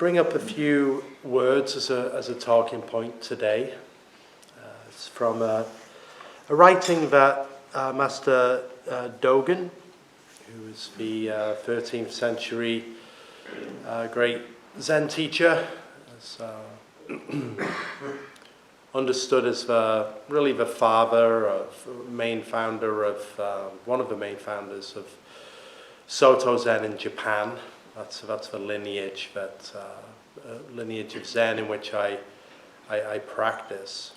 bring up a few words as a talking point today. It's from a writing that Master Dogen, who is the 13th century great Zen teacher, is understood as really the father of, main founder of, one of the main founders of Soto Zen in Japan. That's the lineage lineage of Zen in which I practice.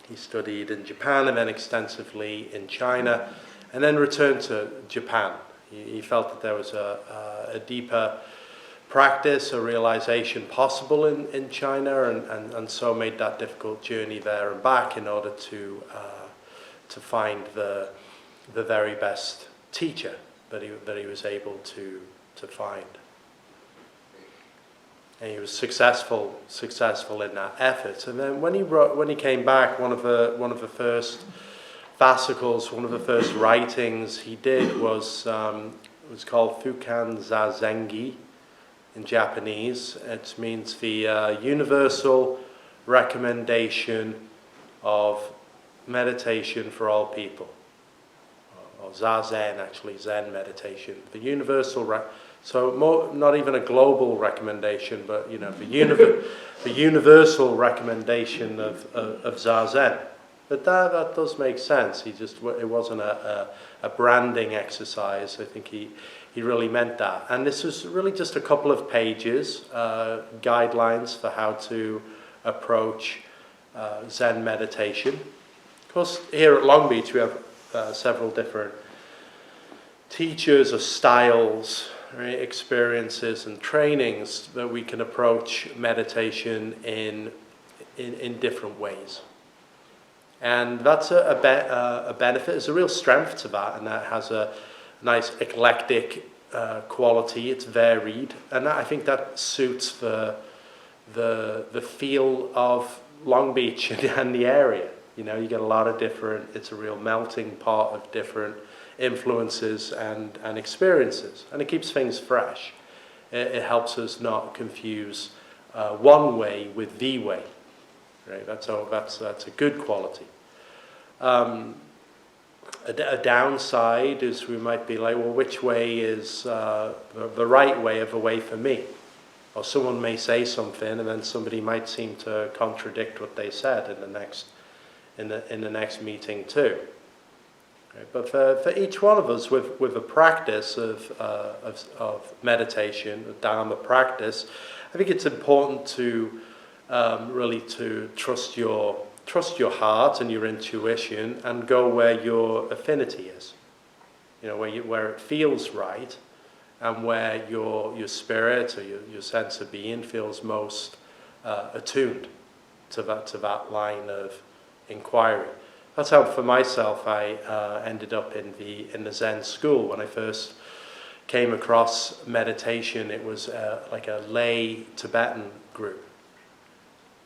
He studied in Japan and then extensively in China, and then returned to Japan. He felt that there was a deeper practice, a realization possible in China, and so made that difficult journey there and back in order to find the very best teacher that he was able to find. And he was successful in that effort. And then when he came back, one of the first fascicles, one of the first writings he did was called Fukan Zazengi in Japanese. It means the universal recommendation of meditation for all people. Or Zazen, actually, Zen meditation. The universal, not even a global recommendation, but the universal recommendation of Zazen. But that does make sense. It wasn't a branding exercise. I think he really meant that. And this was really just a couple of pages, guidelines for how to approach Zen meditation. Of course, here at Long Beach we have several different teachers or styles, right, experiences and trainings that we can approach meditation in different ways. And that's a benefit. There's a real strength to that, and that has a nice eclectic quality. It's varied, and I think that suits the feel of Long Beach and the area. You get a lot of different. It's a real melting pot of different influences and experiences, and it keeps things fresh. It helps us not confuse one way with the way. Right? That's a good quality. A downside is we might be like, well, which way is the right way of a way for me? Or someone may say something, and then somebody might seem to contradict what they said in the next meeting too. Right? But for each one of us, with a practice of meditation, a Dharma practice, I think it's important to really to trust your heart and your intuition and go where your affinity is. Where it feels right, and where your spirit or your sense of being feels most attuned to that line of inquiry. That's how, for myself, I ended up in the Zen school. When I first came across meditation, it was like a lay Tibetan group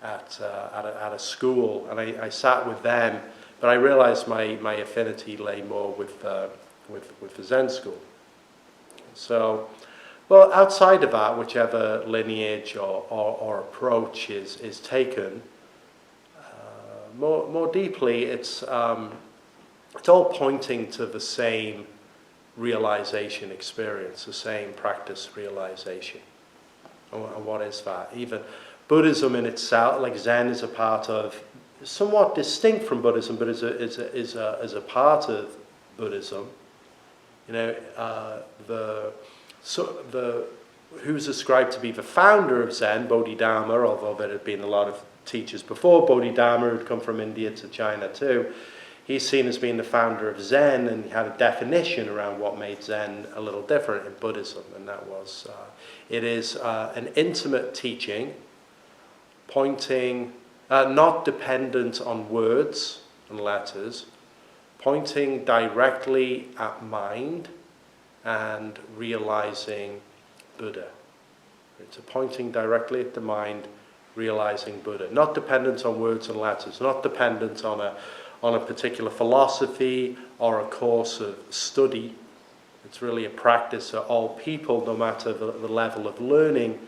at a school, and I sat with them, but I realized my affinity lay more with the Zen school. So, well, outside of that, whichever lineage or approach is taken, more deeply, it's all pointing to the same realization experience, the same practice realization. And what is that? Even Buddhism in itself, like Zen, is a part of, somewhat distinct from Buddhism, but is a part of Buddhism. Who's ascribed to be the founder of Zen, Bodhidharma, although there had been a lot of teachers before Bodhidharma who'd come from India to China too. He's seen as being the founder of Zen, and he had a definition around what made Zen a little different in Buddhism, and that was, it is an intimate teaching, pointing, not dependent on words and letters, pointing directly at mind and realizing Buddha. It's a pointing directly at the mind, realizing Buddha. Not dependent on words and letters, not dependent on a particular philosophy or a course of study. It's really a practice that all people, no matter the level of learning,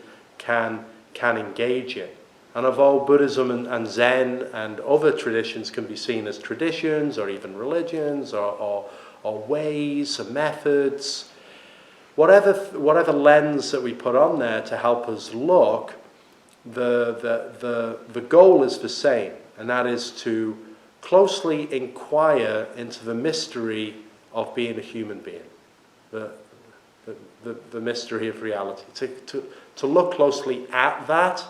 can engage in. And although Buddhism and Zen and other traditions can be seen as traditions or even religions or ways or methods, whatever lens that we put on there to help us look, the goal is the same, and that is to closely inquire into the mystery of being a human being, the mystery of reality, to look closely at that,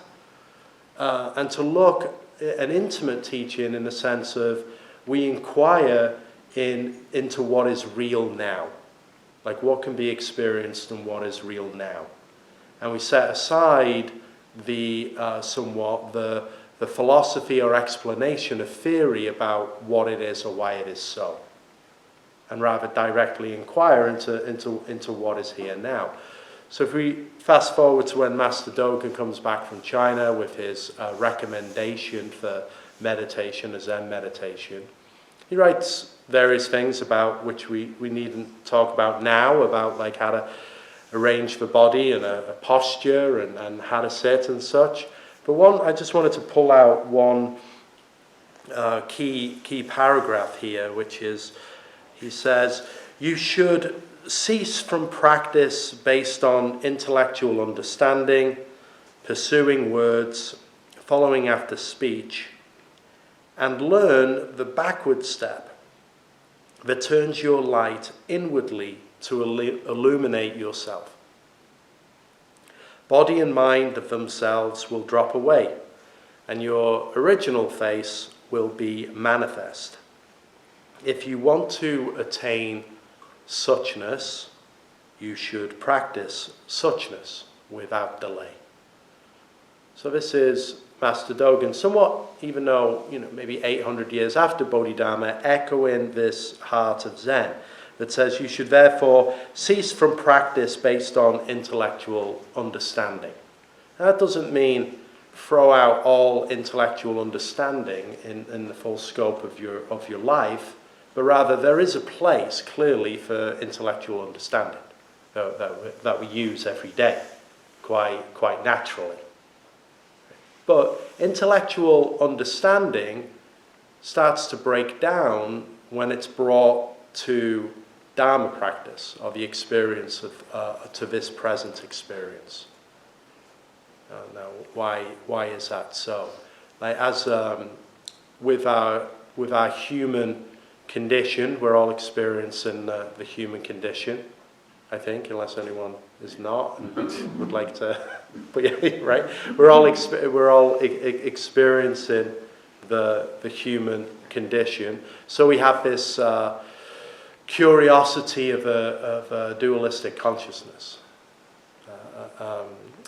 and to look at an intimate teaching in the sense of we inquire into what is real now, like what can be experienced and what is real now, and we set aside the philosophy or explanation of theory about what it is or why it is so, and rather directly inquire into what is here now. So if we fast forward to when Master Dogen comes back from China with his recommendation for meditation, a Zen meditation, he writes various things about which we needn't talk about now, about like how to arrange the body and a posture and how to sit and such. But I just wanted to pull out one key paragraph here, which is, he says, you should cease from practice based on intellectual understanding, pursuing words, following after speech, and learn the backward step that turns your light inwardly to illuminate yourself. Body and mind of themselves will drop away, and your original face will be manifest. If you want to attain suchness, you should practice suchness without delay. So this is Master Dogen, somewhat, even though, maybe 800 years after Bodhidharma, echoing this heart of Zen that says you should therefore cease from practice based on intellectual understanding. And that doesn't mean throw out all intellectual understanding in the full scope of your life, but rather there is a place clearly for intellectual understanding that we use every day, quite naturally. But intellectual understanding starts to break down when it's brought to Dharma practice, or the experience to this present experience. Now, why is that so? Like with our human condition, we're all experiencing the human condition, I think, unless anyone is not and would like to. But yeah, right, we're all experiencing the human condition. So we have this curiosity of a dualistic consciousness,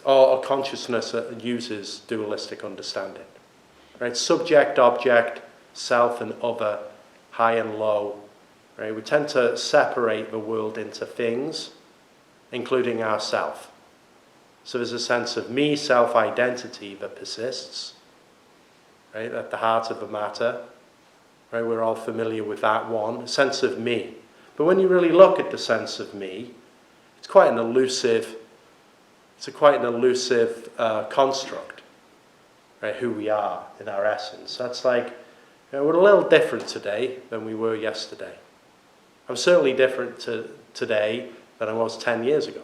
or a consciousness that uses dualistic understanding. Right, subject, object, self, and other, high and low. Right, we tend to separate the world into things, including ourself. So there's a sense of me, self-identity that persists, right, at the heart of the matter. Right, we're all familiar with that one, a sense of me. But when you really look at the sense of me, it's quite an elusive construct, right, who we are in our essence. That's like, we're a little different today than we were yesterday. I'm certainly different today than I was 10 years ago,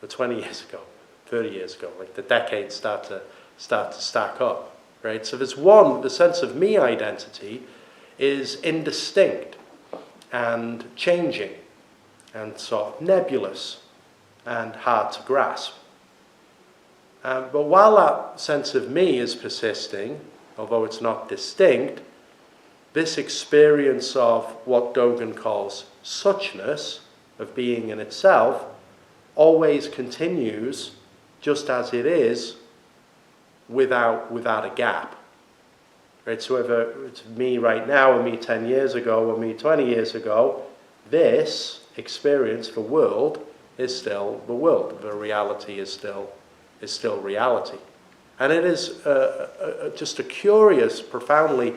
or 20 years ago, 30 years ago. Like the decades start to stack up, right? So there's the sense of me identity is indistinct and changing and sort of nebulous and hard to grasp. But while that sense of me is persisting, although it's not distinct, this experience of what Dogen calls suchness, of being in itself, always continues just as it is, without a gap. Right? So whether it's me right now, or me 10 years ago, or me 20 years ago, this experience, the world, is still the world. The reality is still reality. And it is just a curious, profoundly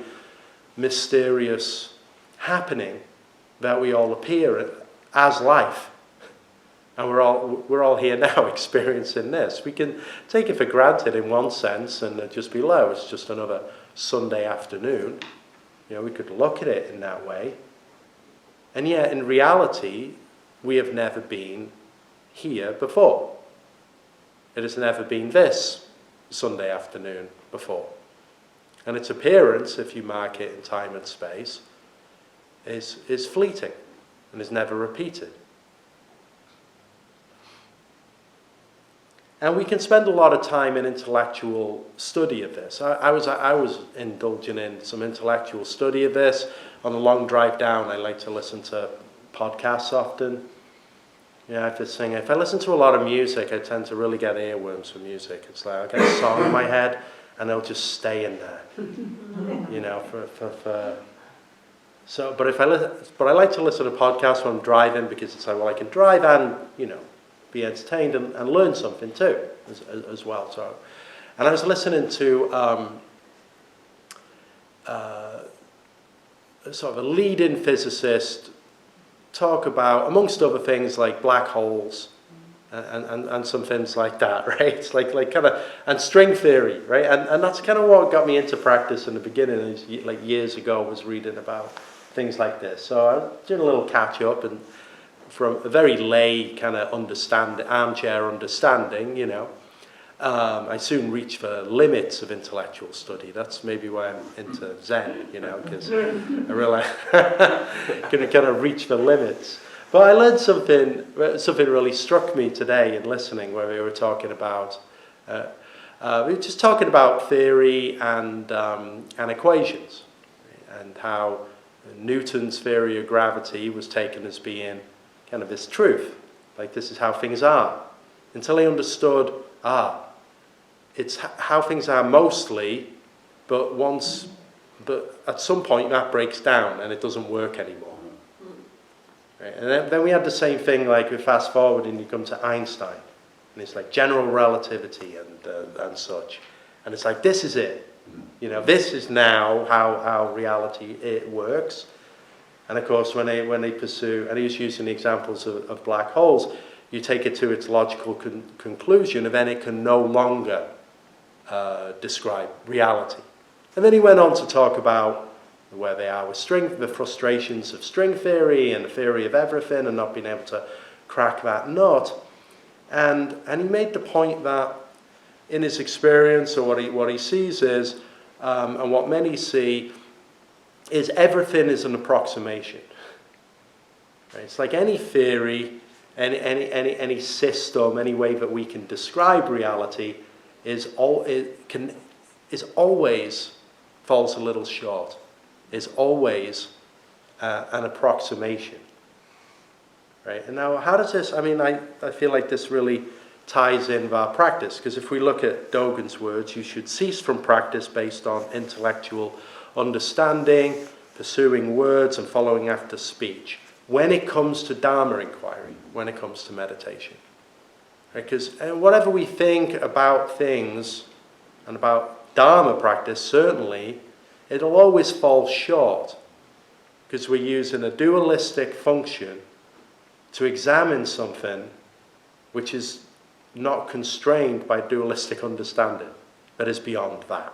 mysterious happening that we all appear as life. And we're all here now experiencing this. We can take it for granted in one sense and just be low. It's just another Sunday afternoon. We could look at it in that way. And yet, in reality, we have never been here before. It has never been this Sunday afternoon before. And its appearance, if you mark it in time and space, is fleeting and is never repeated. And we can spend a lot of time in intellectual study of this. I was indulging in some intellectual study of this. On the long drive down, I like to listen to podcasts often. I have this thing. If I listen to a lot of music, I tend to really get earworms for music. It's like I get a song in my head, and it'll just stay in there. But I like to listen to podcasts when I'm driving because it's like, well, I can drive and be entertained and learn something too, as well. So, and I was listening to sort of a leading physicist talk about, amongst other things, like black holes and some things like that, right? It's like kind of, and string theory, right? And that's kind of what got me into practice in the beginning, like years ago, was reading about things like this. So I did a little catch up, and from a very lay kind of armchair understanding, I soon reached the limits of intellectual study. That's maybe why I'm into Zen, because I realize can kind of reach the limits. But I learned something really struck me today in listening, where we were talking about, theory and equations, and how Newton's theory of gravity was taken as being kind of this truth, like this is how things are, until I understood, it's how things are mostly, but at some point that breaks down and it doesn't work anymore. Right? And then we had the same thing, like we fast forward and you come to Einstein, and it's like general relativity and such, and it's like this is it, this is now how reality it works. And of course, when they pursue, and he was using the examples of black holes, you take it to its logical conclusion, and then it can no longer describe reality. And then he went on to talk about where they are with the frustrations of string theory and the theory of everything, and not being able to crack that nut. And he made the point that in his experience, or what he sees is, and what many see, is everything is an approximation. Right? It's like any theory, any system, any way that we can describe reality is always falls a little short. Is always an approximation. Right? And now, how does this? I feel like this really ties in with our practice, because if we look at Dogen's words, you should cease from practice based on intellectual understanding, pursuing words, and following after speech, when it comes to Dharma inquiry, when it comes to meditation. Because whatever we think about things and about Dharma practice, certainly, it'll always fall short, because we're using a dualistic function to examine something which is not constrained by dualistic understanding, but is beyond that.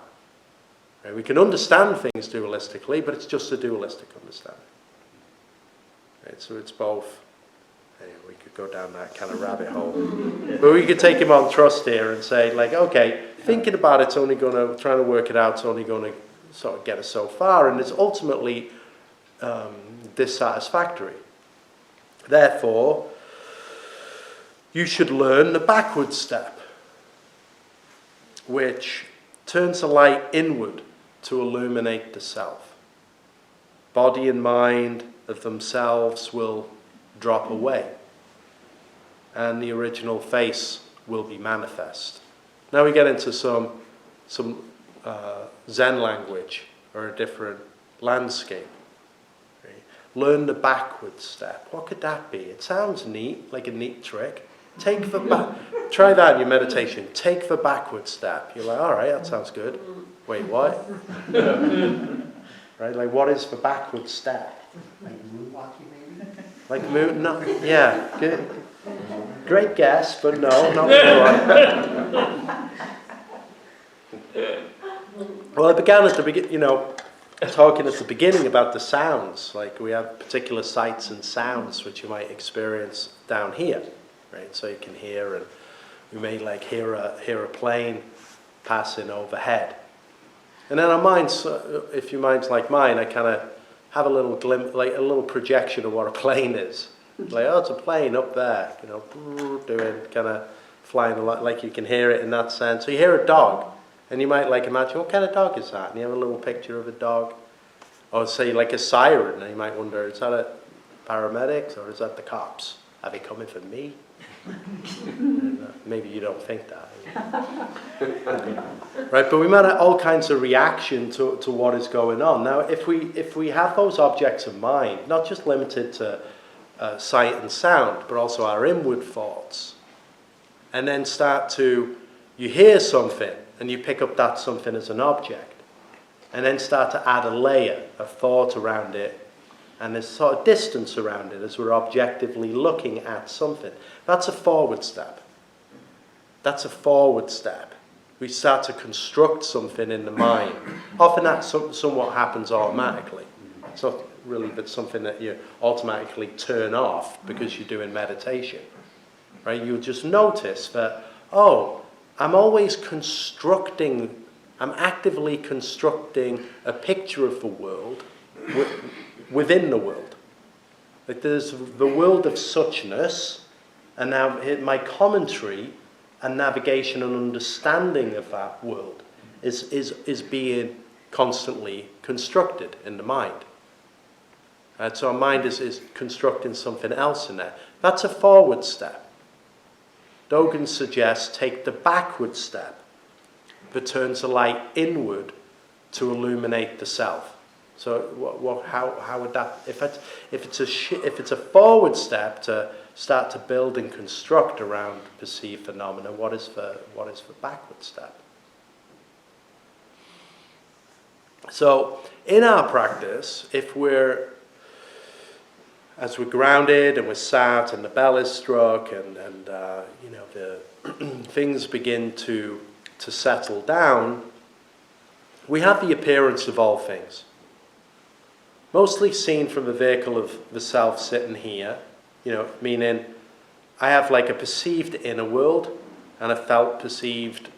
Right? We can understand things dualistically, but it's just a dualistic understanding. Right? So it's both. Anyway, we could go down that kind of rabbit hole. But we could take him on trust here and say, like, okay, thinking about it's only going to, trying to work it out, it's only going to sort of get us so far, and it's ultimately dissatisfactory. Therefore, you should learn the backward step, which turns the light inward to illuminate the self. Body and mind of themselves will drop away, and the original face will be manifest. Now we get into some Zen language, or a different landscape. Right? Learn the backward step. What could that be? It sounds neat, like a neat trick. Take the try that in your meditation. Take the backward step. You're like, all right, that sounds good. Wait, what? Right? Like, what is the backward step? Like moonwalking, maybe? Like moon? No, yeah. Good. Great guess, but no, not the one. Well, I began at the beginning, talking at the beginning about the sounds. Like we have particular sights and sounds which you might experience down here, right? So you can hear, and we may like hear a plane passing overhead. And then our minds, if your mind's like mine, I kind of have a little glimpse, like a little projection of what a plane is. Like, oh, it's a plane up there, doing kind of flying a lot, like you can hear it in that sense. So you hear a dog, and you might like imagine, what kind of dog is that? And you have a little picture of a dog. Or say like a siren, and you might wonder, is that a paramedics or is that the cops? Are they coming for me? Maybe you don't think that. Right, but we might have all kinds of reaction to what is going on. Now, if we have those objects of mind, not just limited to sight and sound, but also our inward thoughts, and then you hear something, and you pick up that something as an object, and then start to add a layer of thought around it, and there's sort of distance around it as we're objectively looking at something. That's a forward step. That's a forward step. We start to construct something in the mind. Often that somewhat happens automatically. It's not really but something that you automatically turn off because you're doing meditation. Right? You'll just notice that, I'm always I'm actively constructing a picture of the world within the world. Like there's the world of suchness, and now my commentary and navigation and understanding of that world is being constantly constructed in the mind. So our mind is constructing something else in there. That's a forward step. Dogen suggests take the backward step that turns the light inward to illuminate the self. So how would that, if it's a forward step to start to build and construct around perceived phenomena, what is the backward step? So in our practice, as we're grounded and we're sat and the bell is struck and the things begin to settle down, we have the appearance of all things. Mostly seen from the vehicle of the self sitting here, meaning I have like a perceived inner world and a felt perceived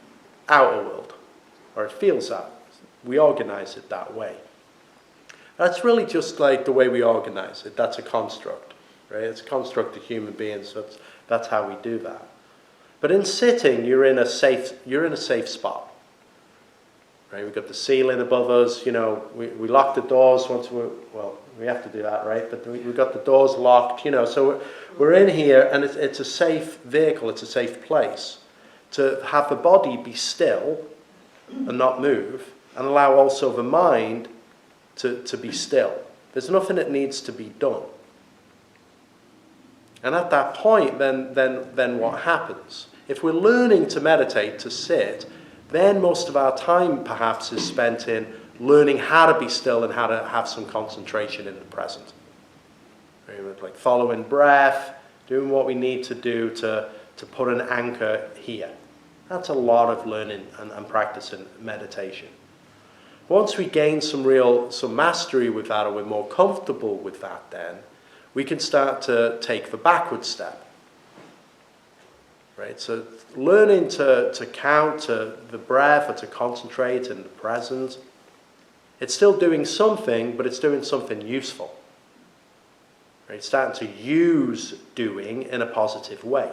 outer world, or it feels that. We organize it that way. That's really just like the way we organize it. That's a construct, right? It's a construct of human beings, so that's how we do that. But in sitting, you're in a safe spot. Right, we've got the ceiling above us, we lock the doors once we have to do that, right? But we've got the doors locked, so we're in here, and it's a safe vehicle, it's a safe place to have the body be still and not move, and allow also the mind to be still. There's nothing that needs to be done. And at that point, then what happens? If we're learning to meditate, to sit, then most of our time perhaps is spent in learning how to be still and how to have some concentration in the present. Like following breath, doing what we need to do to put an anchor here. That's a lot of learning and practice in meditation. Once we gain some mastery with that, or we're more comfortable with that, then we can start to take the backward step. Right? So learning to count to the breath or to concentrate in the present, it's still doing something, but it's doing something useful. Right? It's starting to use doing in a positive way.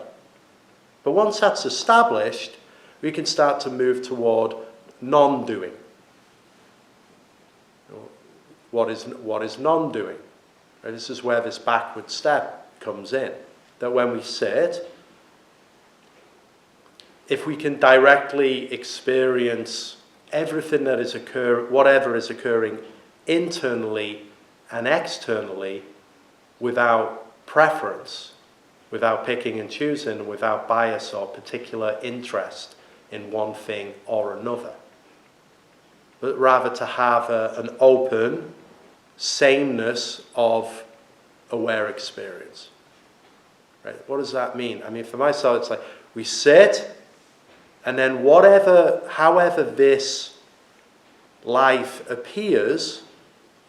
But once that's established, we can start to move toward non-doing. What is non-doing? Right? This is where this backward step comes in. That when we sit, if we can directly experience everything that is whatever is occurring internally and externally without preference, without picking and choosing, without bias or particular interest in one thing or another, but rather to have an open sameness of aware experience. Right? What does that mean? I mean, for myself, it's like we sit, and then however this life appears,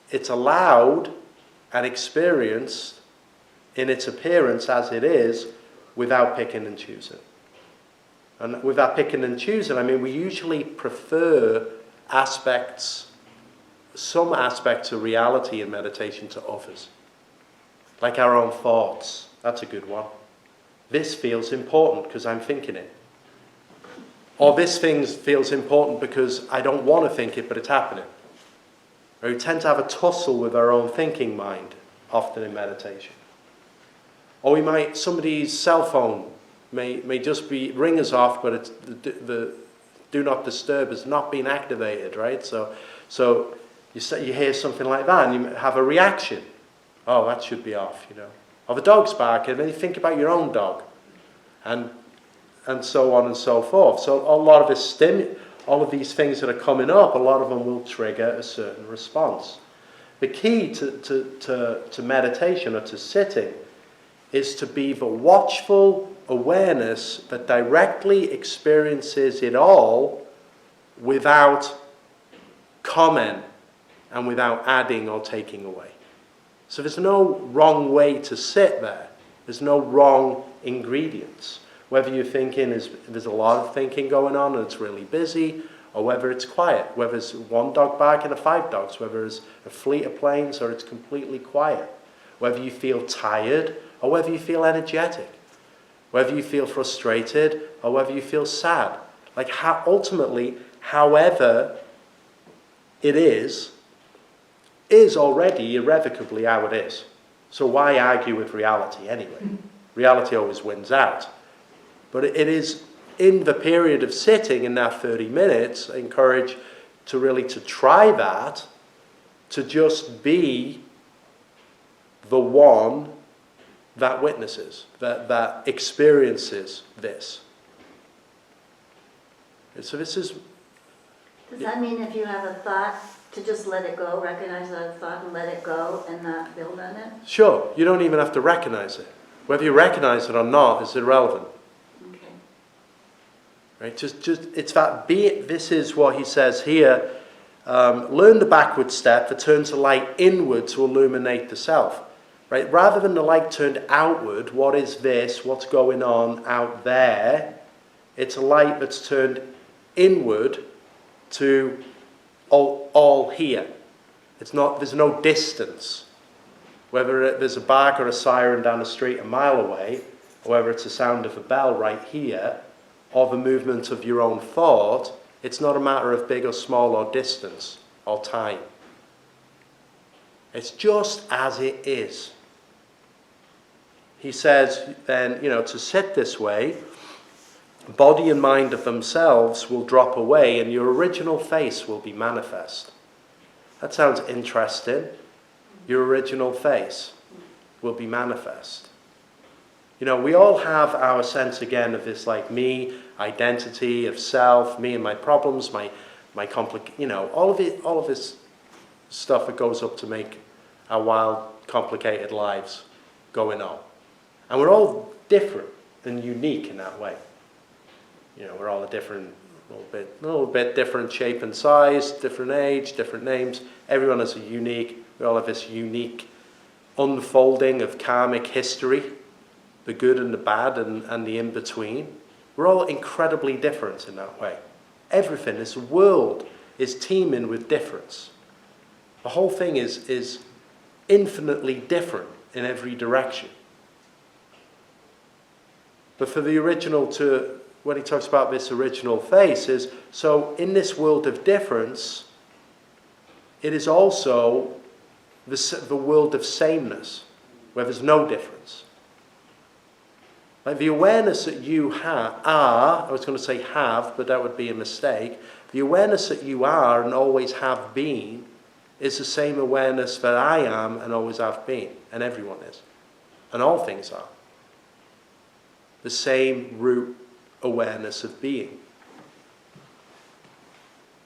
it's allowed and experienced in its appearance as it is, without picking and choosing. And without picking and choosing, I mean, we usually prefer some aspects of reality in meditation to others. Like our own thoughts. That's a good one. This feels important because I'm thinking it. Or this thing feels important because I don't want to think it, but it's happening. Or we tend to have a tussle with our own thinking mind, often in meditation. Or somebody's cell phone may just be ring us off, but it's the do not disturb has not been activated, right? So you hear something like that, and you have a reaction. Oh, that should be off, Or the dog's barking, and then you think about your own dog, and so on and so forth. So a lot of this all of these things that are coming up, a lot of them will trigger a certain response. The key to meditation or to sitting is to be the watchful awareness that directly experiences it all without comment and without adding or taking away. So there's no wrong way to sit there. There's no wrong ingredients. Whether you're thinking there's a lot of thinking going on and it's really busy, or whether it's quiet, whether it's one dog barking or 5 dogs, whether it's a fleet of planes or it's completely quiet, whether you feel tired or whether you feel energetic, whether you feel frustrated or whether you feel sad. Like ultimately, however it is already irrevocably how it is. So why argue with reality anyway? Reality always wins out. But it is in the period of sitting in that 30 minutes, I encourage to try that, to just be the one that witnesses, that experiences this. And so this is... Does that mean if you have a thought, to just let it go, recognize that thought and let it go and not build on it? Sure, you don't even have to recognize it. Whether you recognize it or not is irrelevant. Okay. Right? It's that this is what he says here. Learn the backward step, the turn to light inward to illuminate the self. Right? Rather than the light turned outward, what is this? What's going on out there? It's a light that's turned inward to all here. There's no distance. Whether there's a bark or a siren down the street a mile away, or whether it's the sound of a bell right here, or the movement of your own thought, it's not a matter of big or small or distance or time. It's just as it is. He says then, to sit this way, body and mind of themselves will drop away and your original face will be manifest. That sounds interesting. Your original face will be manifest. We all have our sense again of this like me, identity of self, me and my problems, my all of this stuff that goes up to make our wild, complicated lives going on. And we're all different and unique in that way. We're all a little bit different shape and size, different age, different names. Everyone is we all have this unique unfolding of karmic history, the good and the bad and the in-between. We're all incredibly different in that way. Everything, this world is teeming with difference. The whole thing is infinitely different in every direction. But for the original when he talks about this original face is, so in this world of difference, it is also the world of sameness, where there's no difference. Like the awareness that you I was going to say have, but that would be a mistake. The awareness that you are and always have been is the same awareness that I am and always have been, and everyone is, and all things are. The same root awareness of being.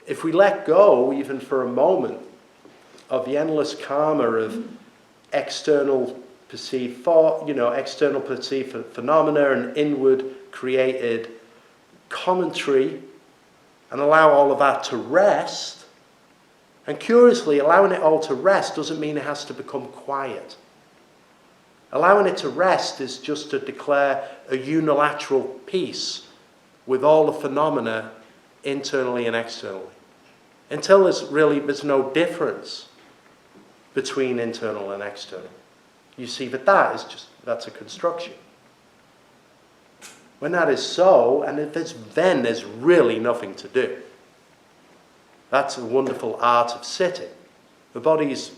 If we let go, even for a moment, of the endless karma of external perceived thought, external perceived phenomena and inward created commentary, and allow all of that to rest. And curiously, allowing it all to rest doesn't mean it has to become quiet. Allowing it to rest is just to declare a unilateral peace with all the phenomena internally and externally. Until there's no difference between internal and external. You see that that's a construction. When that is so, and then there's really nothing to do. That's a wonderful art of sitting. The body's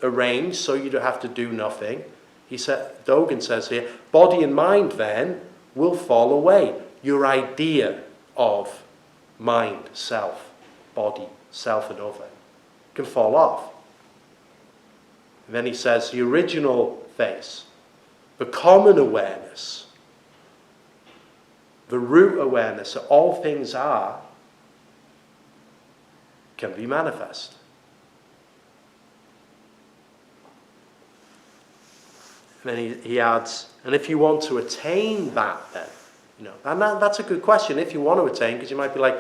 arranged so you don't have to do nothing. Dogen says here, body and mind then will fall away. Your idea of mind, self, body, self and other can fall off. And then he says the original face, the common awareness, the root awareness that all things are, can be manifest. And then he adds, and if you want to attain that then, and that's a good question, if you want to attain, because you might be like,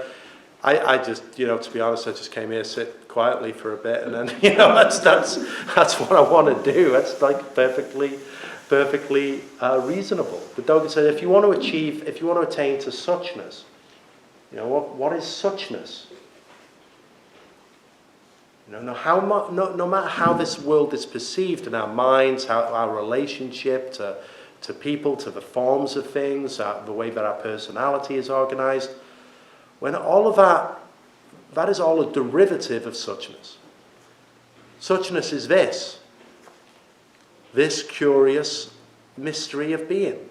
I just, to be honest, I just came here to sit quietly for a bit, and then, that's what I want to do. That's like perfectly reasonable. But Dogen said, if you want to attain to suchness, what is suchness? No matter how this world is perceived in our minds, how our relationship to people, to the forms of things, the way that our personality is organized, when all of that is all a derivative of suchness. Suchness is this curious mystery of being.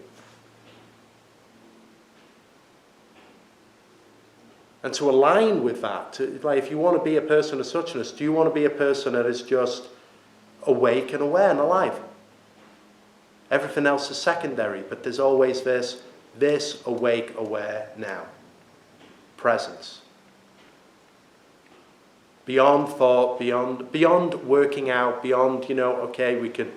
And to align with that, if you want to be a person of suchness, do you want to be a person that is just awake and aware and alive? Everything else is secondary, but there's always this awake, aware now. Presence. Beyond thought, beyond working out, beyond, there's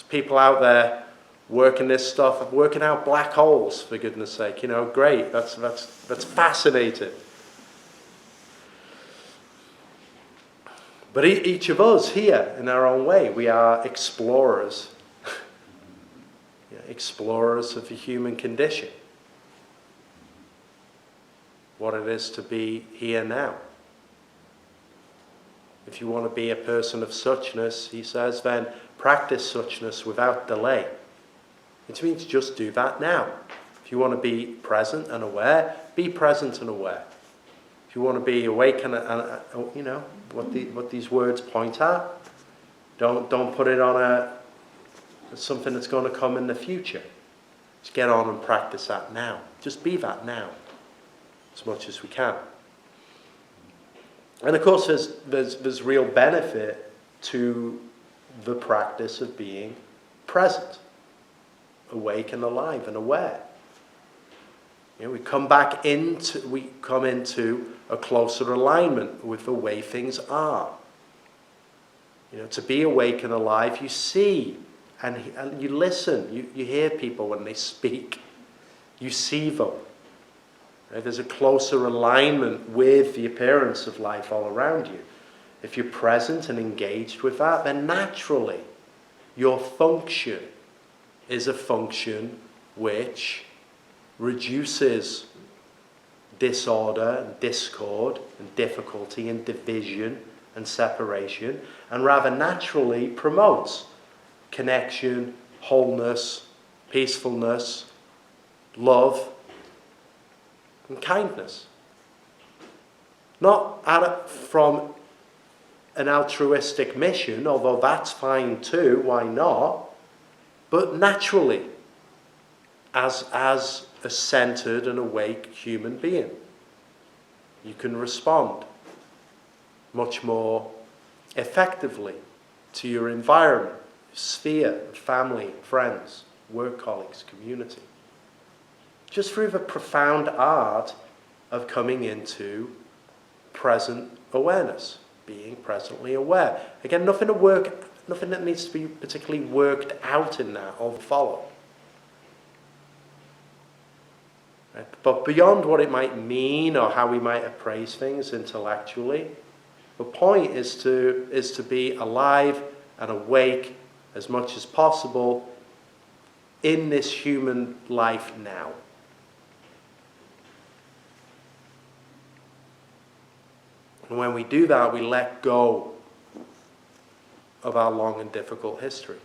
people out there working this stuff, working out black holes, for goodness sake, great, that's fascinating. But each of us here, in our own way, we are explorers. Explorers of the human condition. What it is to be here now. If you want to be a person of suchness, he says, then practice suchness without delay. It means just do that now. If you want to be present and aware, be present and aware. If you want to be awake and what these words point at, don't put it on something that's going to come in the future. Just get on and practice that now. Just be that now, as much as we can. And of course, there's real benefit to the practice of being present, awake and alive and aware. We come into a closer alignment with the way things are. To be awake and alive, you see and you listen. You hear people when they speak. You see them. Right? There's a closer alignment with the appearance of life all around you. If you're present and engaged with that, then naturally your function is a function which reduces disorder and discord and difficulty and division and separation, and rather naturally promotes connection, wholeness, peacefulness, love, and kindness. Not from an altruistic mission, although that's fine too, why not? But naturally, as a centered and awake human being, you can respond much more effectively to your environment, sphere, family, friends, work colleagues, community. Just through the profound art of coming into present awareness, being presently aware. Again, nothing nothing that needs to be particularly worked out in that or follow. Right? But beyond what it might mean or how we might appraise things intellectually, the point is to be alive and awake as much as possible in this human life now. And when we do that, we let go of our long and difficult history.